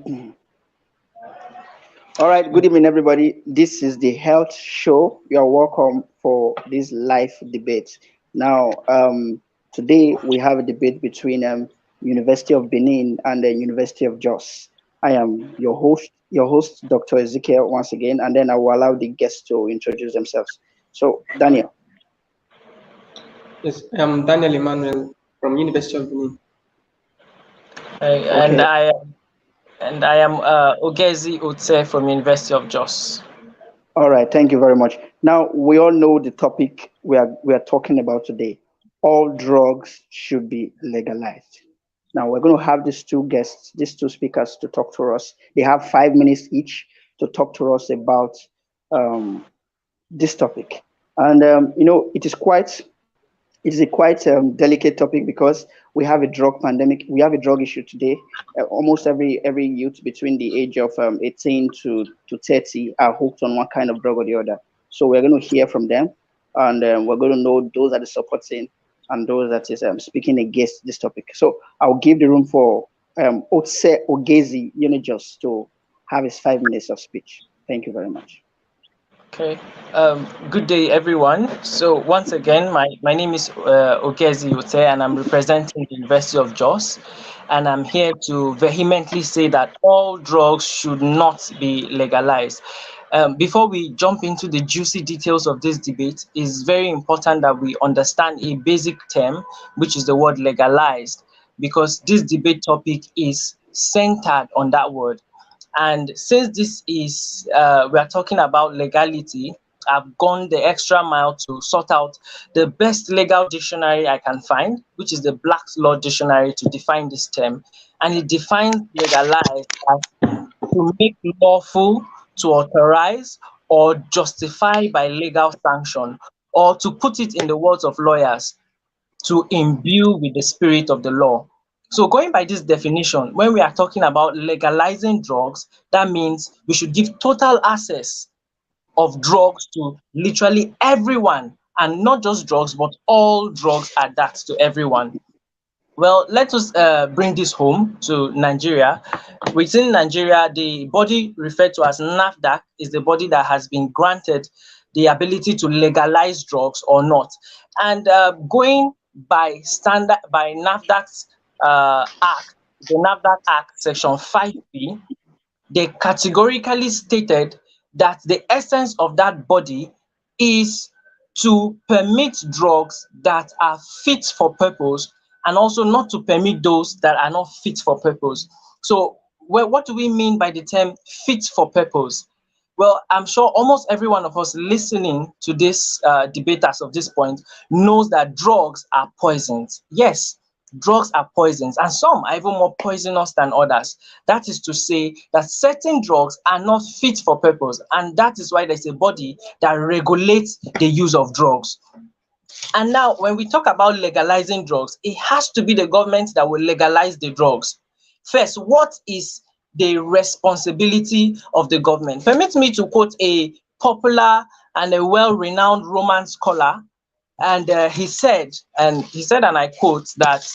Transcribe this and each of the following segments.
All right, good evening, everybody. This is the Health Show. You are welcome for this live debate. Now, today we have a debate between University of Benin and the University of Jos. I am your host, Dr. Ezekiel, once again, and then I will allow the guests to introduce themselves. So, Daniel. Yes, I'm Daniel Emmanuel from University of Benin. And Okay. I am Ogezi Otse from University of Jos. All right. Thank you very much. Now, we all know the topic we are talking about today. All drugs should be legalized. Now we're going to have these two guests, these two speakers, to talk to us. They have 5 minutes each to talk to us about um, this topic, and it is a quite delicate topic because we have a drug pandemic. We have a drug issue today. Almost every youth between the age of 18 to 30 are hooked on one kind of drug or the other. So we're going to hear from them, and we're going to know those that are supporting and those that is speaking against this topic. So I'll give the room for Otse Ogezi UNIJOS to have his 5 minutes of speech. Thank you very much. Okay. Good day, everyone. So once again, my name is Ogezi Otse, and I'm representing the University of Jos, and I'm here to vehemently say that all drugs should not be legalized. Before we jump into the juicy details of this debate, it's very important that we understand a basic term, which is the word legalized, because this debate topic is centered on that word. And since this is, we are talking about legality, I've gone the extra mile to sort out the best legal dictionary I can find, which is the Black's Law Dictionary, to define this term. And it defines legalize as to make lawful, to authorize, or justify by legal sanction, or to put it in the words of lawyers, to imbue with the spirit of the law. So going by this definition, when we are talking about legalizing drugs, that means we should give total access of drugs to literally everyone, and not just drugs, but all drugs are that to everyone. Well, let us bring this home to Nigeria. Within Nigeria, the body referred to as NAFDAC is the body that has been granted the ability to legalize drugs or not. And going by standard by NAFDAC's Act, the NAFDAC Act, Section 5B, they categorically stated that the essence of that body is to permit drugs that are fit for purpose, and also not to permit those that are not fit for purpose. So, well, what do we mean by the term fit for purpose? Well, I'm sure almost every one of us listening to this debate as of this point knows that drugs are poisons. Yes, drugs are poisons, and some are even more poisonous than others. That is to say that certain drugs are not fit for purpose, and that is why there's a body that regulates the use of drugs. And now, when we talk about legalizing drugs, it has to be the government that will legalize the drugs. First, what is the responsibility of the government? Permit me to quote a popular and a well-renowned Roman scholar, and he said, and I quote, that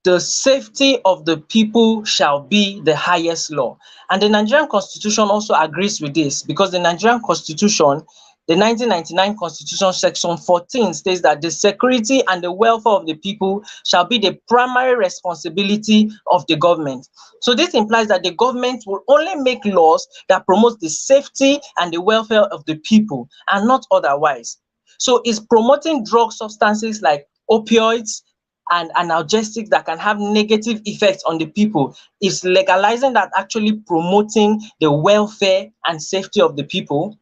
the safety of the people shall be the highest law. And the Nigerian Constitution also agrees with this, because the Nigerian Constitution, the 1999 Constitution, Section 14, states that the security and the welfare of the people shall be the primary responsibility of the government. So this implies that the government will only make laws that promote the safety and the welfare of the people, and not otherwise. So it's promoting drug substances like opioids and analgesics that can have negative effects on the people? Is legalizing that actually promoting the welfare and safety of the people?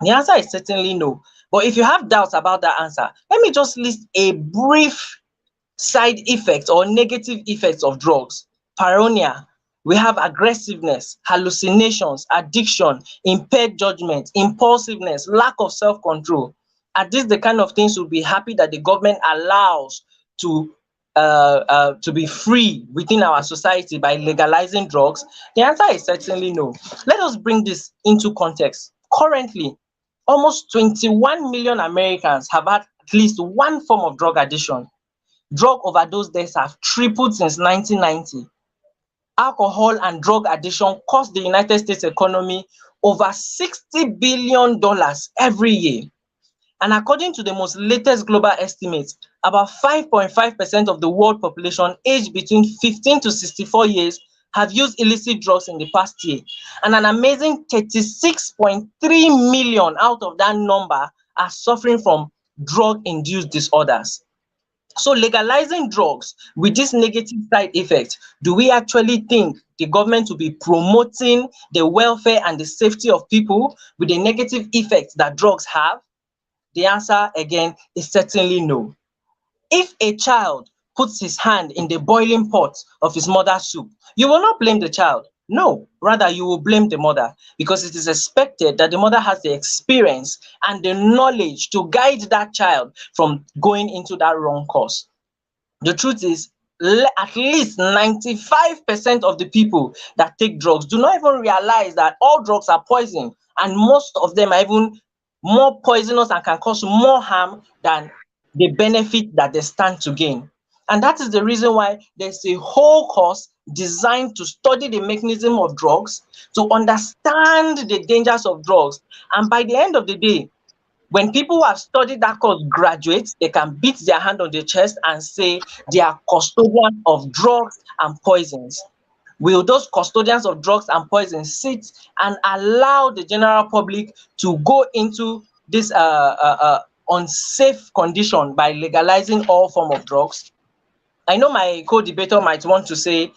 The answer is certainly no. But if you have doubts about that answer, let me just list a brief side effects or negative effects of drugs. Paranoia, we have aggressiveness, hallucinations, addiction, impaired judgment, impulsiveness, lack of self-control. Are these the kind of things we'll be happy that the government allows to to be free within our society by legalizing drugs? The answer is certainly no. Let us bring this into context. Currently, almost 21 million Americans have had at least one form of drug addiction. Drug overdose deaths have tripled since 1990. alcohol and drug addiction cost the United States economy over $60 billion every year. And according to the most latest global estimates, about 5.5% of the world population aged between 15 to 64 years have used illicit drugs in the past year. And an amazing 36.3 million out of that number are suffering from drug-induced disorders. So legalizing drugs with this negative side effect, do we actually think the government will be promoting the welfare and the safety of people with the negative effects that drugs have? The answer again is certainly no. If a child puts his hand in the boiling pot of his mother's soup, you will not blame the child. No, rather you will blame the mother, because it is expected that the mother has the experience and the knowledge to guide that child from going into that wrong course. The truth is, at least 95% of the people that take drugs do not even realize that all drugs are poison, and most of them are even more poisonous and can cause more harm than the benefit that they stand to gain. And that is the reason why there's a whole course designed to study the mechanism of drugs, to understand the dangers of drugs. And by the end of the day, when people who have studied that course graduate, they can beat their hand on their chest and say they are custodians of drugs and poisons. Will those custodians of drugs and poisons sit and allow the general public to go into this unsafe condition by legalizing all form of drugs? I know my co-debater might want to say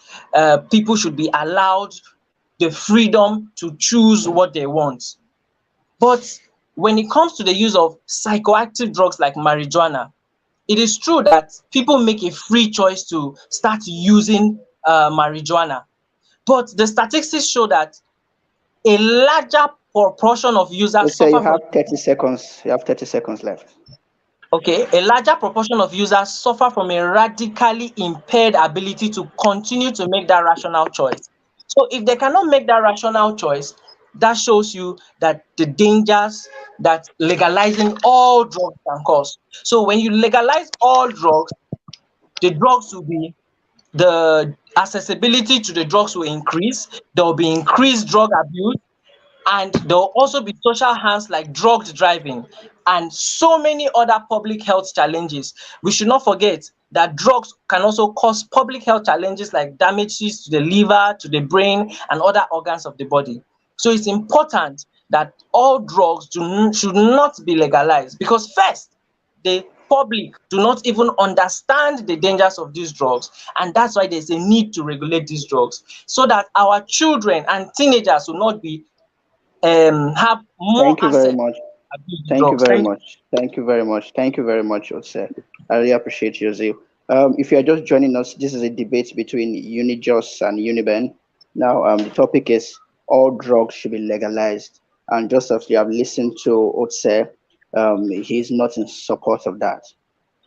people should be allowed the freedom to choose what they want. But when it comes to the use of psychoactive drugs like marijuana, it is true that people make a free choice to start using marijuana. But the statistics show that a larger proportion of users So you suffer have from 30 seconds. You have 30 seconds left. a larger proportion of users suffer from a radically impaired ability to continue to make that rational choice. So if they cannot make that rational choice, that shows you that the dangers that legalizing all drugs can cause. So when you legalize all drugs, the drugs will be the accessibility to the drugs will increase, there will be increased drug abuse, and there will also be social harms like drug driving and so many other public health challenges. We should not forget that drugs can also cause public health challenges like damages to the liver, to the brain, and other organs of the body. So it's important that all drugs should not be legalized, because first, the public do not even understand the dangers of these drugs, and that's why there's a need to regulate these drugs so that our children and teenagers will not be have more Thank you very access much. to abuse the Thank you drugs. very Thank you. much. Thank you very much. Thank you very much, Otse. I really appreciate your zeal. If you are just joining us, this is a debate between UNIJOS and UNIBEN. Now, the topic is all drugs should be legalized. And just as you have listened to Otse, he's not in support of that.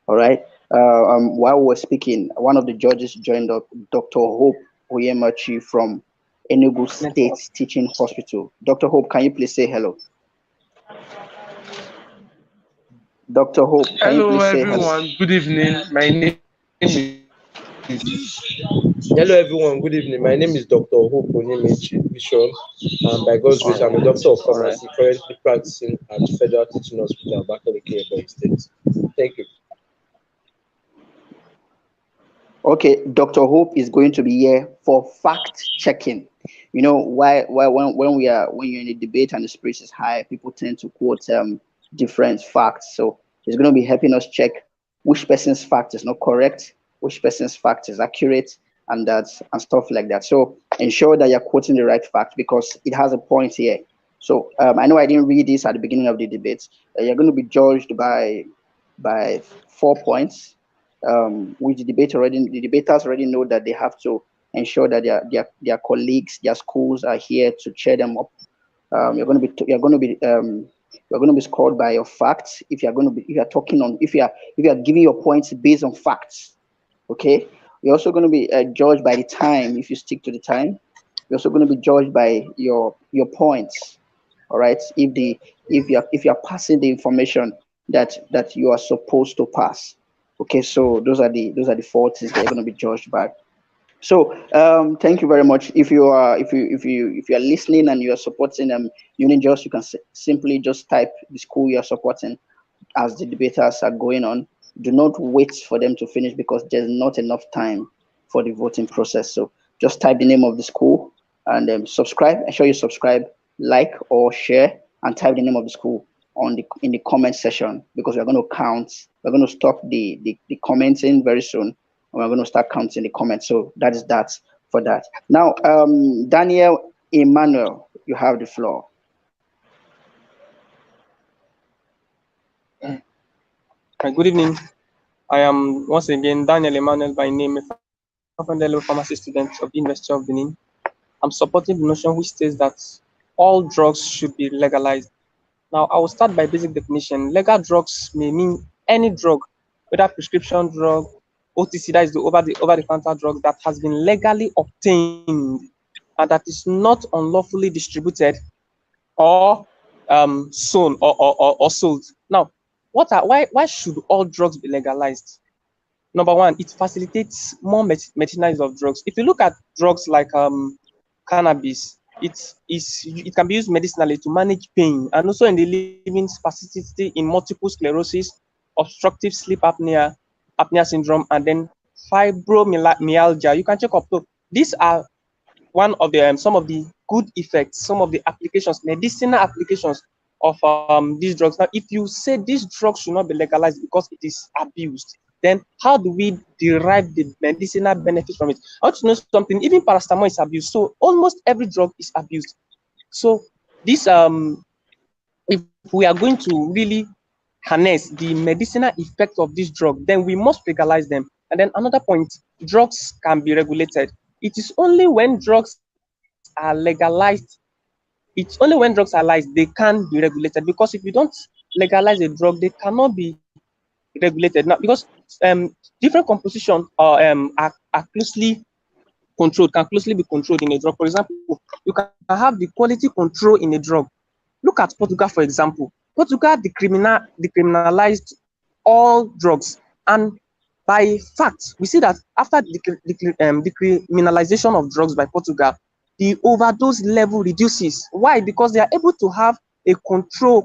All right. While we're speaking, one of the judges joined up, Dr. Hope Oyemachi from Enugu State Teaching Hospital. Dr. Hope, can you please say hello? Dr. Hope, can you Hello, please say hello? everyone. Good evening. My name is. Hello, everyone. Good evening. My name is Dr. Hope Onyemaechi Bishop. By God's All grace, I'm a right. doctor of All right. pharmacy currently practicing at Federal Teaching Hospital, Abakaliki, Ebonyi State. Thank you. Okay, Dr. Hope is going to be here for fact checking. You know why when you're in a debate and the spirit is high, people tend to quote different facts. So he's going to be helping us check which person's fact is not correct, which person's fact is accurate, and stuff like that. So ensure that you're quoting the right fact because it has a point here. So I know I didn't read this at the beginning of the debate. You're going to be judged by 4 points, which the debaters already know that they have to ensure that their colleagues, their schools are here to cheer them up. You're going to be scored by your facts. If you are giving your points based on facts, okay. You're also going to be judged by the time if you stick to the time. You're also going to be judged by your points. All right. If you're passing the information that you are supposed to pass. Okay, so those are the 4 things that you're going to be judged by. So thank you very much. If you are listening and you are supporting UNIJOS, you can simply just type the school you are supporting as the debaters are going on. Do not wait for them to finish because there's not enough time for the voting process. So just type the name of the school and subscribe. Ensure you subscribe, like or share, and type the name of the school in the comment section, because we're going to count. We're going to stop the commenting very soon. We're going to start counting the comments. So that is that for that. Now, Daniel Emmanuel, you have the floor. Good evening. I am once again Daniel Emmanuel by name, a second-level pharmacy student of the University of Benin. I'm supporting the notion which states that all drugs should be legalized. Now, I will start by basic definition. Legal drugs may mean any drug, whether prescription drug, OTC, that is the over-the-counter drug that has been legally obtained and that is not unlawfully distributed or sold or sold. Now, why should all drugs be legalized? Number one, it facilitates more medicinal use of drugs. If you look at drugs like cannabis, it can be used medicinally to manage pain and also in the living spasticity in multiple sclerosis, obstructive sleep apnea syndrome, and then fibromyalgia. You can check up. So these are one of the some of the good effects, some of the applications, medicinal applications of these drugs. Now, if you say these drugs should not be legalized because it is abused, then how do we derive the medicinal benefits from it? I want to know something. Even paracetamol is abused, so almost every drug is abused. So this if we are going to really harness the medicinal effect of this drug, then we must legalize them. And then another point, drugs can be regulated. It is only when drugs are legalized, they can be regulated. Because if you don't legalize a drug, they cannot be regulated. Now, because different compositions are closely controlled, can closely be controlled in a drug. For example, you can have the quality control in a drug. Look at Portugal, for example. Portugal decriminalized all drugs, and by fact, we see that after the decriminalization of drugs by Portugal, the overdose level reduces. Why? Because they are able to have a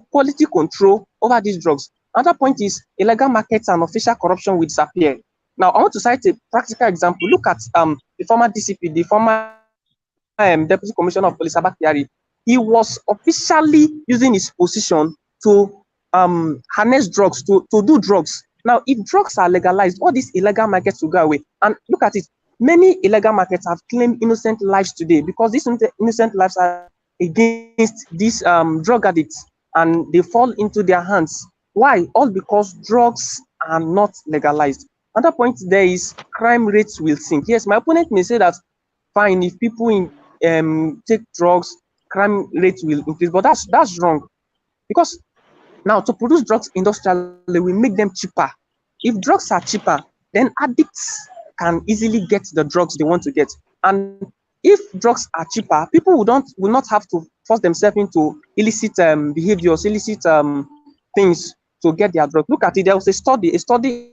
quality control over these drugs. Another point is illegal markets and official corruption will disappear. Now, I want to cite a practical example. Look at the former DCP, the former Deputy Commissioner of Police, Abakari. He was officially using his position to harness drugs, to do drugs. Now, if drugs are legalized, all these illegal markets will go away. And look at it. Many illegal markets have claimed innocent lives today because these innocent lives are against these drug addicts and they fall into their hands. Why? All because drugs are not legalized. Another point there is crime rates will sink. Yes, my opponent may say that fine, if people take drugs, crime rates will increase, but that's wrong. Because now to produce drugs industrially, we make them cheaper. If drugs are cheaper, then addicts can easily get the drugs they want to get. And if drugs are cheaper, people will not have to force themselves into illicit behaviors, illicit things to get their drugs. Look at it. There was a study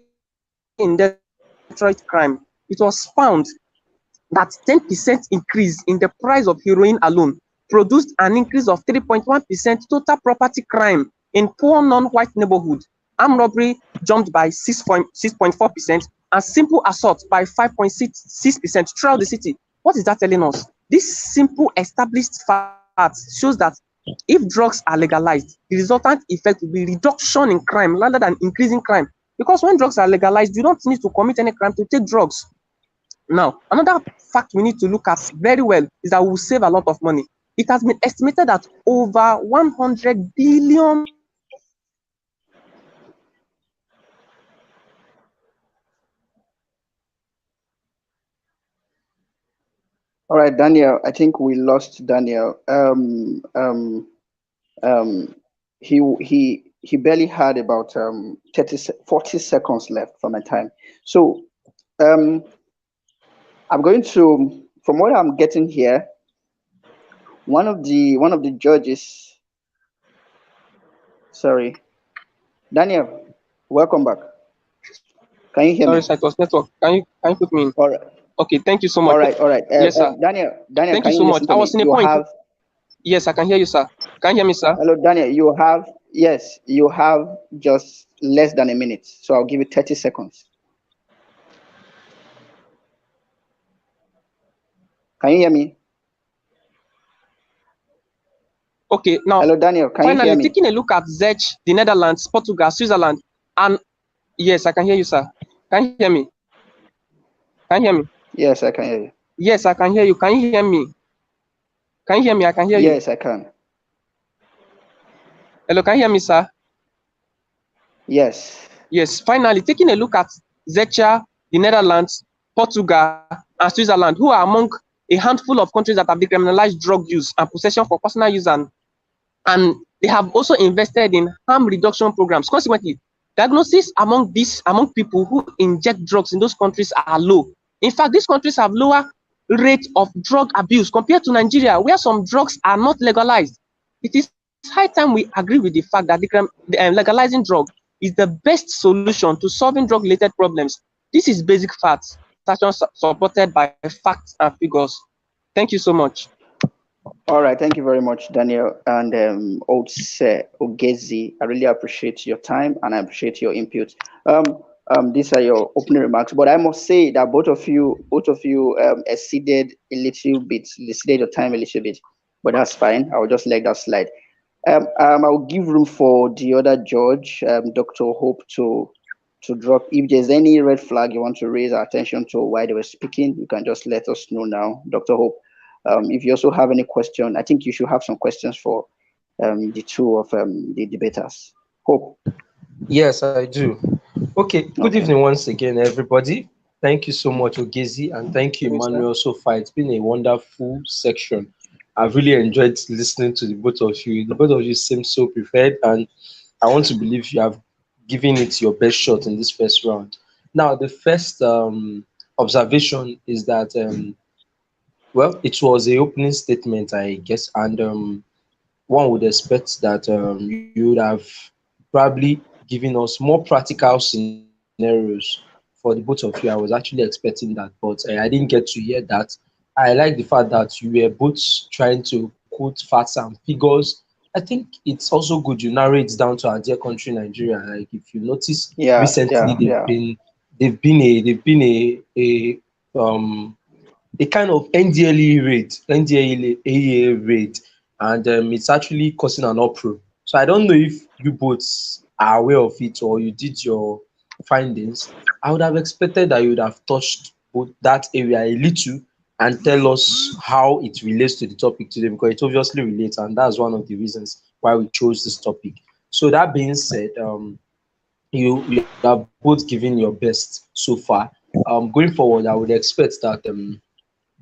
in Detroit crime. It was found that 10% increase in the price of heroin alone produced an increase of 3.1% total property crime in poor non-white neighborhood. Armed robbery jumped by 6.4% and simple assault by 5.6% throughout the city. What is that telling us? This simple established fact shows that if drugs are legalized, the resultant effect will be reduction in crime rather than increasing crime. Because when drugs are legalized, you don't need to commit any crime to take drugs. Now, another fact we need to look at very well is that we will save a lot of money. It has been estimated that over 100 billion. All right, Daniel. I think we lost Daniel. He barely had about 40 seconds left for my time. So I'm going to, from what I'm getting here, one of the judges. Sorry, Daniel, welcome back. Can you hear me? Sorry, it was network. Can you put me in? All right. Okay, thank you so much. All right, all right. Yes, sir. Daniel, Thank can you you so much. listen to I me? was in a You point. have, Yes, I can hear you, sir. Can you hear me, sir? hello, Daniel, you have, yes, you have just less than a minute. So I'll give you 30 seconds. Can you hear me? Okay, now, Hello, Daniel, can you hear finally, me? taking a look at Czech, the Netherlands, Portugal, Switzerland, and yes, I can hear you, sir. Can you hear me? Can you hear me? Yes, I can hear you. Yes, I can hear you. Can you hear me? Can you hear me? I can hear you. Yes, I can. Hello, can you hear me, sir? Yes. Yes, finally, taking a look at Czech, the Netherlands, Portugal, and Switzerland, who are among a handful of countries that have decriminalized drug use and possession for personal use, and they have also invested in harm reduction programs. Consequently, diagnosis among people who inject drugs in those countries are low. In fact, these countries have lower rate of drug abuse compared to Nigeria, where some drugs are not legalized. It is high time we agree with the fact that legalizing drug is the best solution to solving drug-related problems. This is basic facts, supported by facts and figures. Thank you so much. All right, thank you very much, Daniel and Otse Ogezi. I really appreciate your time and I appreciate your input. These are your opening remarks, but I must say that both of you exceeded a little bit, exceeded your time a little bit, but that's fine. I'll just let that slide. I'll give room for the other judge, Dr. Hope, to drop. If there's any red flag you want to raise our attention to while they were speaking, you can just let us know now, Dr. Hope. If you also have any question, I think you should have some questions for the two of the debaters. Hope. Yes, I do. Okay, good evening once again, everybody. Thank you so much, Ogezi, and thank you, Emmanuel, so far. It's been a wonderful section. I've really enjoyed listening to the both of you. The both of you seem so prepared, and I want to believe you have given it your best shot in this first round. Now, the first observation is that, well, it was a opening statement, I guess, and one would expect that you would have probably given us more practical scenarios for the both of you. I was actually expecting that, but I didn't get to hear that. I like the fact that you were both trying to quote facts and figures. I think it's also good you narrow it down to our dear country, Nigeria. Like if you notice, recently they've been a kind of NDLEA raid, and it's actually causing an uproar. So I don't know if you both are aware of it or you did your findings. I would have expected that you would have touched both that area a little and tell us how it relates to the topic today, because it obviously relates, and that's one of the reasons why we chose this topic. So that being said, you have both given your best so far. Going forward, I would expect that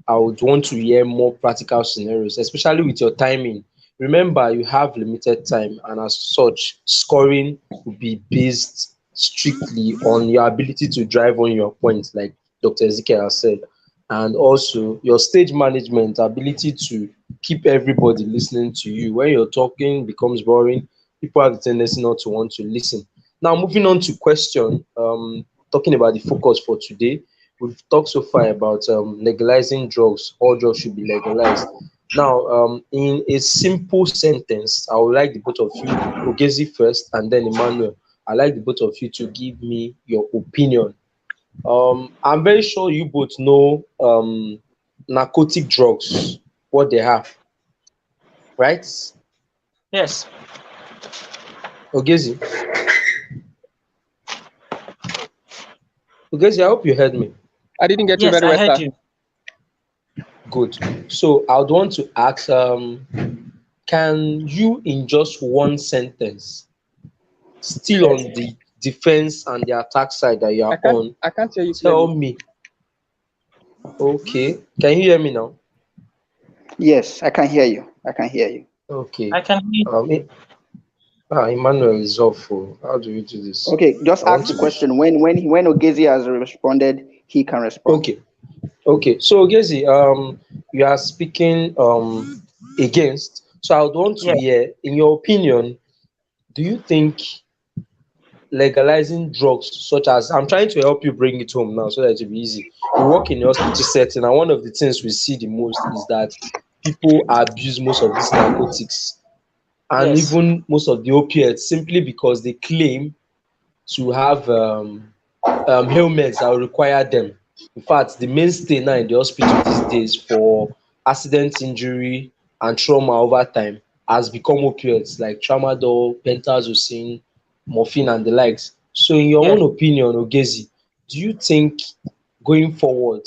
I would want to hear more practical scenarios, especially with your timing. Remember, you have limited time, and as such, scoring will be based strictly on your ability to drive on your points, like Dr. Ezekiel has said, and also your stage management ability to keep everybody listening to you. When you're talking becomes boring, people have the tendency not to want to listen. Now, moving on to question, talking about the focus for today. We've talked so far about legalizing drugs. All drugs should be legalized. Now, in a simple sentence, I would like the both of you, Ogezi first, and then Emmanuel. I'd like the both of you to give me your opinion. I'm very sure you both know narcotic drugs, what they have, right? Yes. Ogezi? Ogezi, I hope you heard me. I didn't get you Yes, very I well, heard sir. you. Good. So I would want to ask, can you in just one sentence, still on the defense and the attack side that you are on, I can't hear you tell clearly. me, okay, can you hear me now? Yes, I can hear you. I can hear you. Okay. I can hear you. Emmanuel is off. How do we do this? Okay, just I want ask the to be question. When Ogezi has responded, he can respond. okay. Okay. So Ogezi, you are speaking against. So I would want to Yes. hear, in your opinion, do you think legalizing drugs such as, I'm trying to help you bring it home now so that it will be easy. we work in the hospital setting, and one of the things we see the most is that people abuse most of these narcotics and Yes. even most of the opiates simply because they claim to have ailments that will require them. In fact, the mainstay now in the hospital these days for accident injury and trauma over time has become opioids like tramadol, pentazocine, morphine, and the likes. So, in your Yes. own opinion, Ogezi, do you think going forward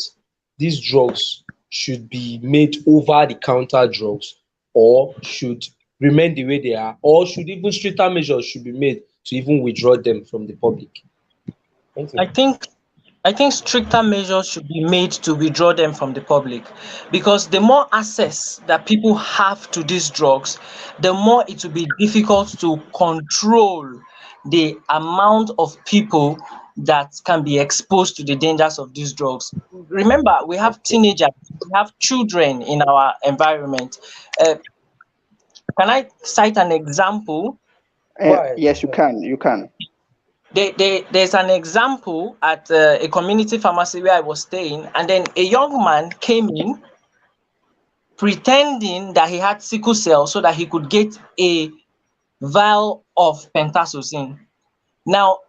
these drugs should be made over the counter drugs or should remain the way they are, or should even stricter measures should be made to even withdraw them from the public? Thank you. I think I think stricter measures should be made to withdraw them from the public, because the more access that people have to these drugs, the more it will be difficult to control the amount of people that can be exposed to the dangers of these drugs. Remember, we have Okay. teenagers, we have children in our environment. Uh, can I cite an example? Go ahead. Yes, you can. You can. There's an example at a community pharmacy where I was staying, and then a young man came in pretending that he had sickle cell so that he could get a vial of pentazocine. Now,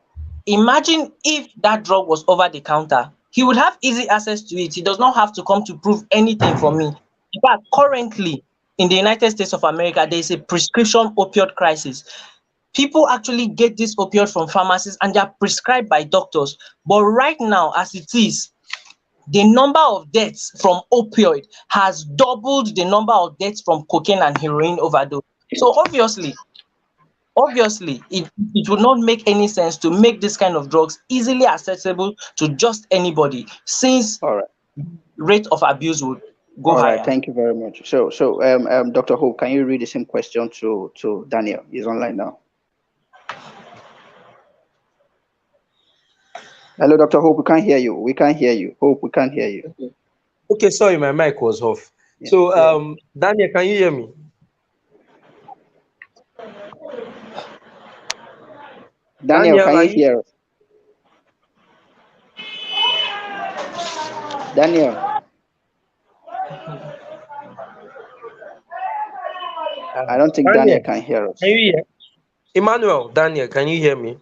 imagine if that drug was over the counter. He would have easy access to it. He does not have to come to prove anything for me. In fact, currently in the United States of America, there is a prescription opioid crisis. People actually get this opioid from pharmacies and they are prescribed by doctors. But right now, as it is, the number of deaths from opioid has doubled the number of deaths from cocaine and heroin overdose. So obviously, it would not make any sense to make this kind of drugs easily accessible to just anybody, since All right. rate of abuse would go All right. higher. Thank you very much. So, Dr. Hope, can you read the same question to Daniel? He's online now. Hello, Dr. Hope. We can't hear you. We can't hear you. Hope, we can't hear you. Okay, sorry, my mic was off. Yeah. So, Daniel, can you hear me? Daniel, Daniel, can are you you? hear us? Daniel, I don't think Daniel Daniel, can hear us. can you hear? Emmanuel, Daniel, can you hear me?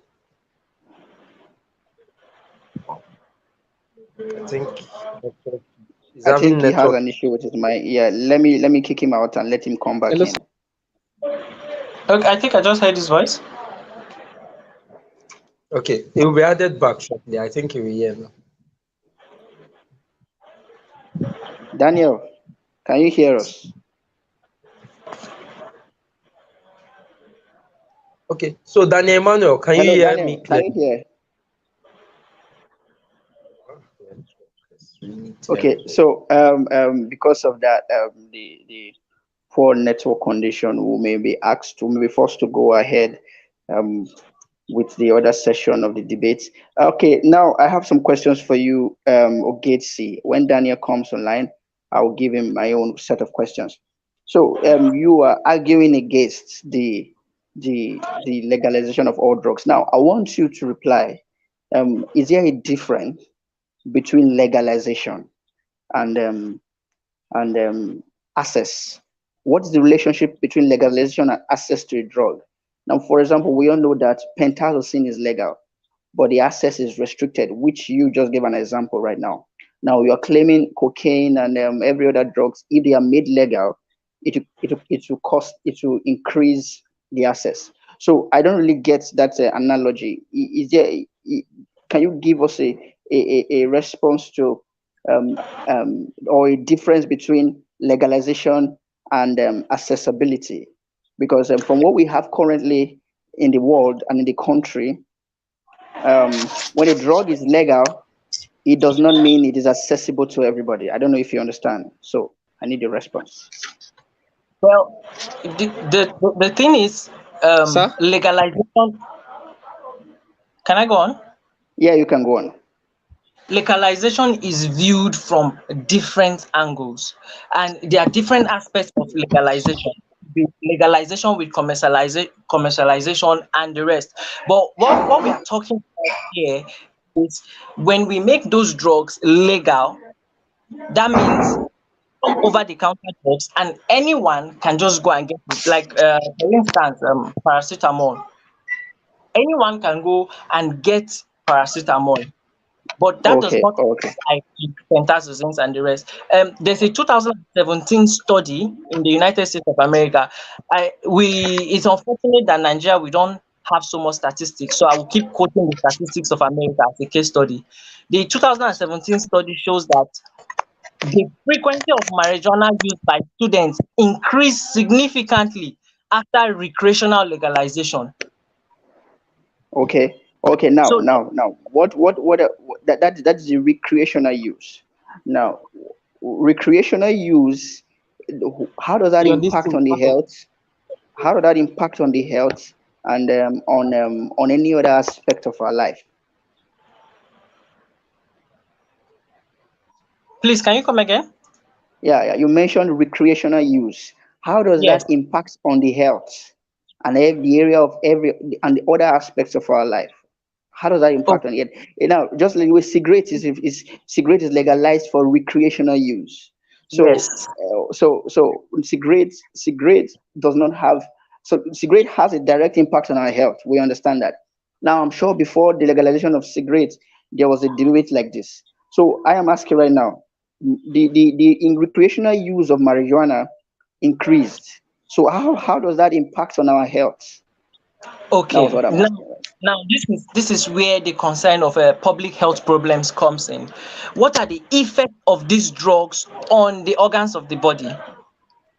I think network- he's I having think he has network. an issue with his mic. Yeah, let me kick him out and let him come back Hello, in. Okay, I think I just heard his voice. Okay, he will be added back shortly. I think he will hear now. Daniel, can you hear us? Okay, so Daniel Emmanuel, can you Hello, hear me Daniel, can you clearly? hear? It's really Okay, terrible. so because of that, the poor network condition, we may be asked to, maybe forced to go ahead um, with the other session of the debate. Okay, now I have some questions for you, Ogezi. When Daniel comes online, I will give him my own set of questions. So you are arguing against the legalization of all drugs. Now I want you to reply. Is there a difference between legalization and access? What's the relationship between legalization and access to a drug? Now, for example, we all know that pentazocine is legal, but the access is restricted, which you just gave an example right now. Now, you're claiming cocaine and every other drugs, if they are made legal, it will cost, it will increase the access. So I don't really get that analogy. Is there, can you give us a response to or a difference between legalization and accessibility? Because from what we have currently in the world and in the country, when a drug is legal, it does not mean it is accessible to everybody. I don't know if you understand. So I need your response. Well, the thing is, sir. legalization. Can I go on? Yeah, you can go on. Legalization is viewed from different angles, and there are different aspects of legalization. The legalization with commercialization and the rest. But what we are talking about here is when we make those drugs legal, that means over-the-counter drugs, and anyone can just go and get it. Like, for instance, paracetamol. Anyone can go and get paracetamol, but that does Okay, not okay, apply to pentazosines and the rest. There's a 2017 study in the United States of America. It's unfortunate that Nigeria, we don't have so much statistics, so I will keep quoting the statistics of America as a case study. The 2017 study shows that the frequency of marijuana use by students increased significantly after recreational legalization. okay, okay. Now, So that's the recreational use. Now, recreational use, how does that You're this impact thing. on the health? How does that impact on the health and on any other aspect of our life? please, can you come again? Yeah, you mentioned recreational use. How does Yes. that impact on the health and the area of every and the other aspects of our life? How does that Oh, impact on it? Just like with cigarettes, cigarette is legalized for recreational use. So, yes. cigarette does not have. So, cigarette has a direct impact on our health. We understand that. Now, I'm sure before the legalization of cigarettes, there was a debate like this. So, I am asking right now, the in recreational use of marijuana increased. So, how does that impact on our health? That was Okay. what I'm Now, asking. now this is where the concern of public health problems comes in. What are the effects of these drugs on the organs of the body?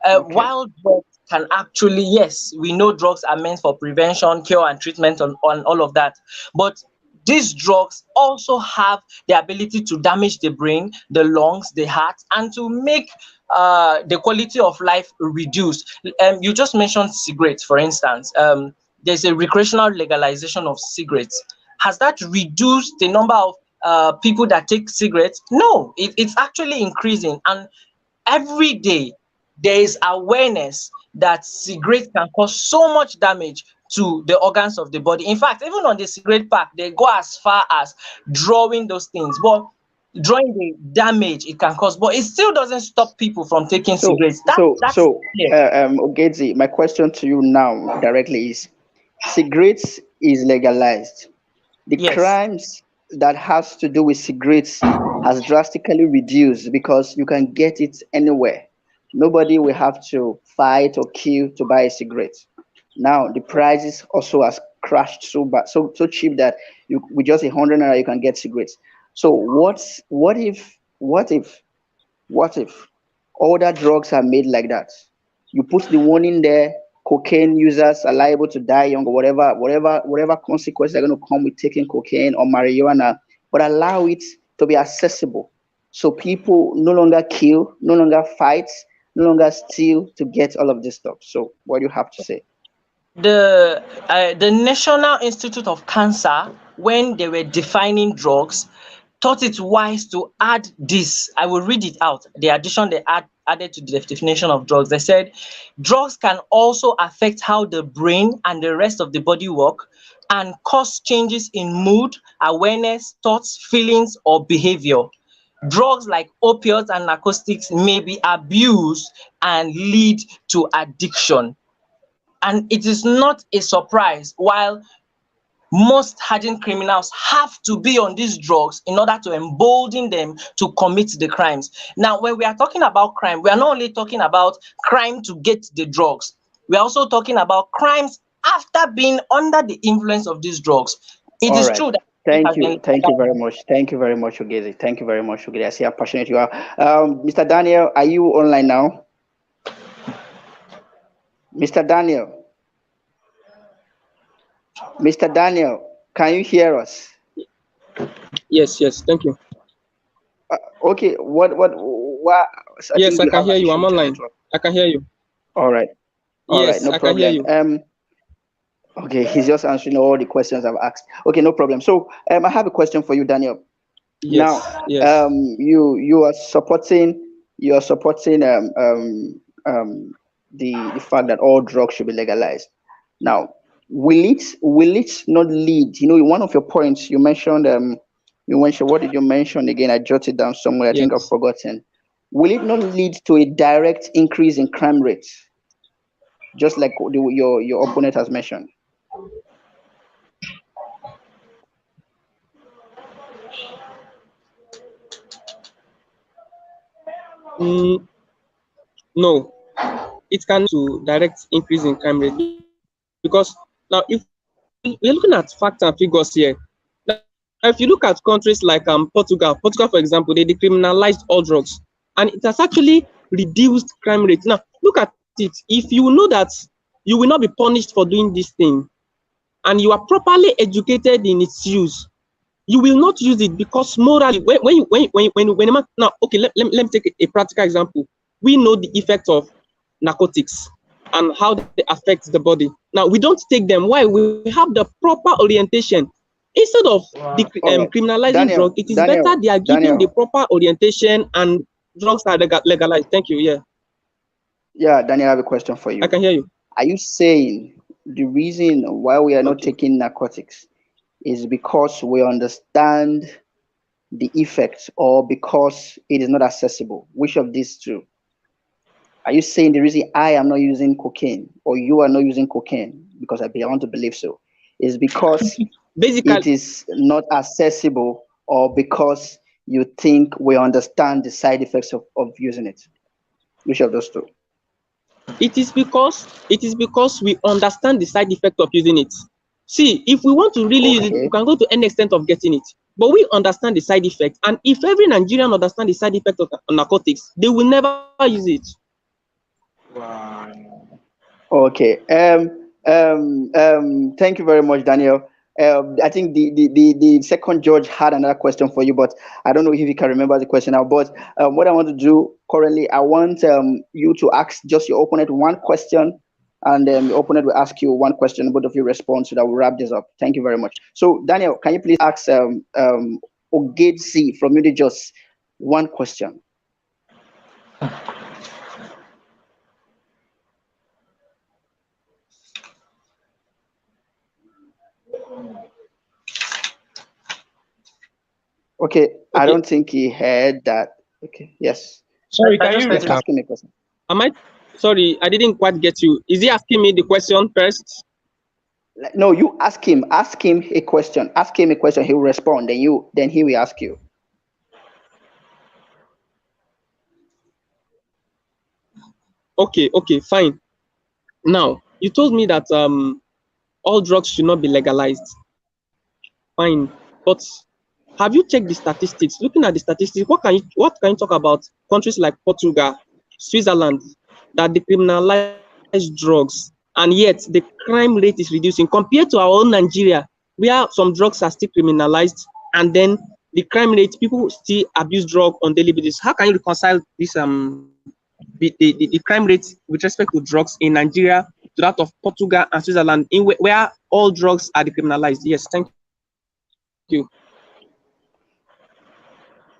Okay. While drugs can actually, yes, we know drugs are meant for prevention, cure, and treatment on all of that. But these drugs also have the ability to damage the brain, the lungs, the heart, and to make the quality of life reduce. You just mentioned cigarettes, for instance. There's a recreational legalization of cigarettes. Has that reduced the number of people that take cigarettes? No, it's actually increasing. And every day there is awareness that cigarette can cause so much damage to the organs of the body. In fact, even on the cigarette pack, they go as far as drawing those things, but drawing the damage it can cause, but it still doesn't stop people from taking So, cigarettes. That's so, clear. Ogezi, my question to you now directly is: cigarettes is legalized. The Yes. crimes that has to do with cigarettes has drastically reduced because you can get it anywhere. Nobody will have to fight or kill to buy a cigarette. Now the prices also has crashed so cheap that you with just 100 naira you can get cigarettes. So what if other drugs are made like that? You put the warning there, cocaine users are liable to die young or whatever consequences are going to come with taking cocaine or marijuana, but allow it to be accessible. So people no longer kill, no longer fight, no longer steal to get all of this stuff. So what do you have to say? The National Institute of Cancer, when they were defining drugs, thought it wise to add this. I will read it out. The addition they added to the definition of drugs. They said drugs can also affect how the brain and the rest of the body work and cause changes in mood, awareness, thoughts, feelings, or behavior. Drugs like opioids and narcotics may be abused and lead to addiction. And it is not a surprise while most hardened criminals have to be on these drugs in order to embolden them to commit the crimes. Now, when we are talking about crime, we are not only talking about crime to get the drugs, we are also talking about crimes after being under the influence of these drugs. It All is right. true that it Thank has you. been. Thank you very much. Thank you very much, Ogezi. Thank you very much, Ogezi. I see how passionate you are. Mr. Daniel, are you online now? Mr. Daniel. Mr. Daniel, can you hear us? Yes. Thank you. Okay. What? I Yes, think I you can have hear an you. issue I'm with your online. network. I can hear you. All right. All right. Yes, No I can hear problem. you. Okay. He's just answering all the questions I've asked. Okay. No problem. So, I have a question for you, Daniel. Now, Yes. you are supporting the fact that all drugs should be legalized. Now, will it not lead? In one of your points you mentioned You mentioned, what did you mention again? I jotted down somewhere. I think I've Yes. forgotten. Will it not lead to a direct increase in crime rates, just like your opponent has mentioned? Mm, no, it can to direct increase in crime rate because now if we're looking at facts and figures here, now if you look at countries like Portugal for example, they decriminalized all drugs and it has actually reduced crime rate. Now look at it. If you know that you will not be punished for doing this thing and you are properly educated in its use, you will not use it because morally when a man, now okay, let me take a practical example. We know the effect of narcotics and how they affect the body. Now we don't take them. Why? We have the proper orientation. Instead of the All right, criminalizing drug, it is better they are given the proper orientation and drugs are legalized. Thank you. Yeah, Daniel, I have a question for I you. can hear you. Are you saying the reason why we are not taking narcotics is because we understand the effects, or because it is not accessible? Which of these two? Are you saying the reason I am not using cocaine, or you are not using cocaine, because I want to believe so, is because Basically, it is not accessible, or because you think we understand the side effects of using it? Which of those two? it is because we understand the side effect of using it. See, if we want to really use it, we Okay. can go to any extent of getting it. But we understand the side effect, and if every Nigerian understand the side effect of narcotics, they will never use it. Okay. Thank you very much, Daniel. I think the second judge had another question for you, but I don't know if you can remember the question now. But what I want to do currently, I want you to ask just your opponent one question, and your opponent will ask you one question. Both of you respond, so that we'll wrap this up. Thank you very much. So, Daniel, can you please ask Ogezi from UNIJOS one question? Okay, I Okay. don't think he heard that. Okay, yes. Sorry, can you Yes, repeat? ask him a question. Am I? Sorry, I didn't quite get you. Is he asking me the question first? No, you ask him. Ask him a question. Ask him a question. He will respond. Then he will ask you. Okay, fine. Now you told me that all drugs should not be legalized. Fine, but have you checked the statistics? Looking at the statistics, what can you talk about countries like Portugal, Switzerland that decriminalize drugs, and yet the crime rate is reducing compared to our own Nigeria, where some drugs are still criminalized, and then the crime rate, people still abuse drug on daily basis. How can you reconcile this the crime rate with respect to drugs in Nigeria to that of Portugal and Switzerland, in where all drugs are decriminalized? Yes, thank you.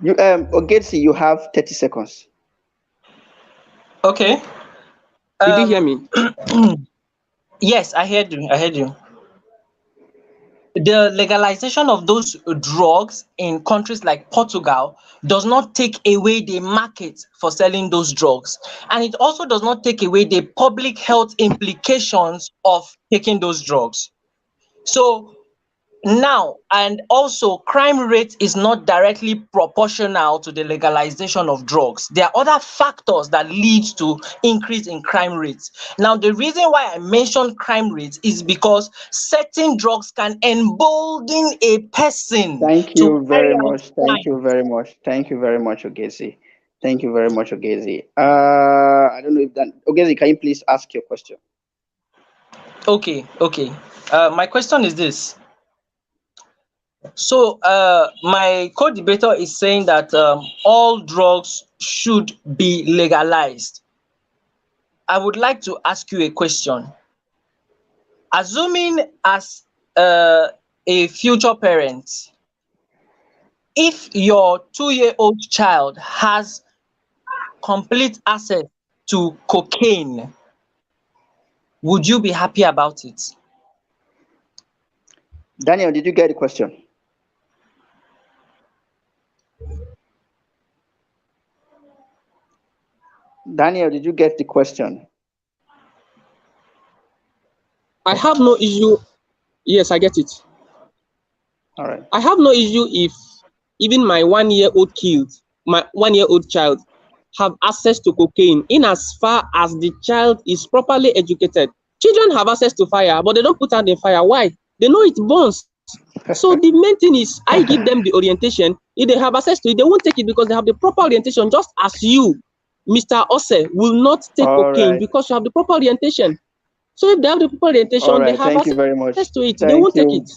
You Ogezi, you have 30 seconds. Okay. Did you hear me? Yes, I heard you. I heard you. The legalization of those drugs in countries like Portugal does not take away the market for selling those drugs. And it also does not take away the public health implications of taking those drugs. So now, and also, crime rate is not directly proportional to the legalization of drugs. There are other factors that lead to increase in crime rates. Now, the reason why I mentioned crime rates is because certain drugs can embolden a person Thank to you carry very out much. Thank you crime. very much. Thank you very much, Ogezi. Thank you very much, Ogezi. I don't know if that Ogezi, can you please ask your question? Okay. My question is this. So, my co-debater is saying that all drugs should be legalized. I would like to ask you a question. Assuming as a future parent, if your 2-year-old child has complete access to cocaine, would you be happy about it? Daniel, did you get the question? Daniel, did you get the question? I have no issue. Yes, I get it. All right. I have no issue if even my 1-year-old my 1-year-old child have access to cocaine in as far as the child is properly educated. Children have access to fire, but they don't put out the fire. Why? They know it burns. So the main thing is I give them the orientation. If they have access to it, they won't take it because they have the proper orientation, just as you, Mr. Otse, will not take All cocaine right. because you have the proper orientation. So if they have the proper All orientation, they right. have Thank you very much. access to it. They Thank won't take you. it.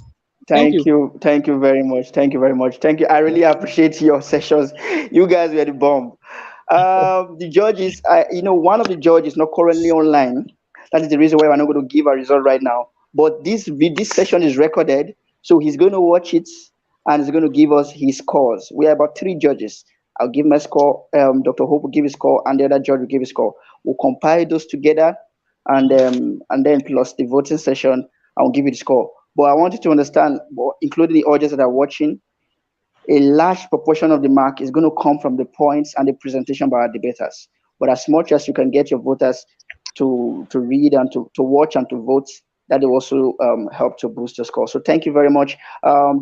Thank you. Thank you. Thank you very much. Thank you very much. Thank you. I really appreciate your sessions. You guys were the bomb. The judges, one of the judges not currently online. That is the reason why we're not going to give a result right now. But this session is recorded, so he's going to watch it and he's going to give us his scores. We are about 3 judges. I'll give my score. Dr. Hope will give his score, and the other judge will give his score. We'll compile those together, and then plus the voting session, I'll give you the score. But I want you to understand, including the audience that are watching, a large proportion of the mark is going to come from the points and the presentation by our debaters. But as much as you can get your voters to read and to watch and to vote, that will also help to boost the score. So thank you very much.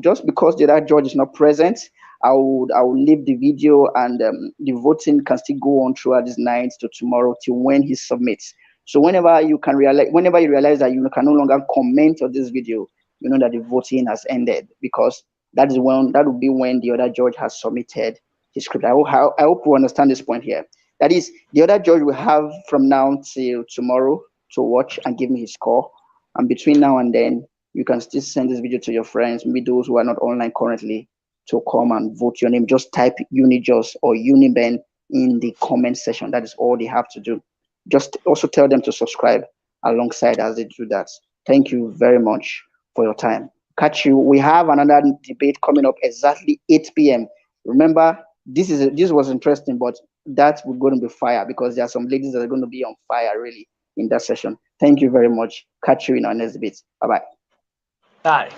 Just because the other judge is not present, I will leave the video, and the voting can still go on throughout this night to tomorrow till when he submits. So whenever you realize that you can no longer comment on this video, you know that the voting has ended, because that will be when the other judge has submitted his script. I hope you understand this point here. That is, the other judge will have from now till tomorrow to watch and give me his score. And between now and then, you can still send this video to your friends, maybe those who are not online currently, to come and vote your name. Just type UNIJOS or UNIBEN in the comment section. That is all they have to do. Just also tell them to subscribe alongside as they do that. Thank you very much for your time. Catch you. We have another debate coming up exactly 8 p.m. Remember, this was interesting, but that we're going to be fire, because there are some ladies that are going to be on fire really in that session. Thank you very much. Catch you in our next debate. Bye-bye. Bye.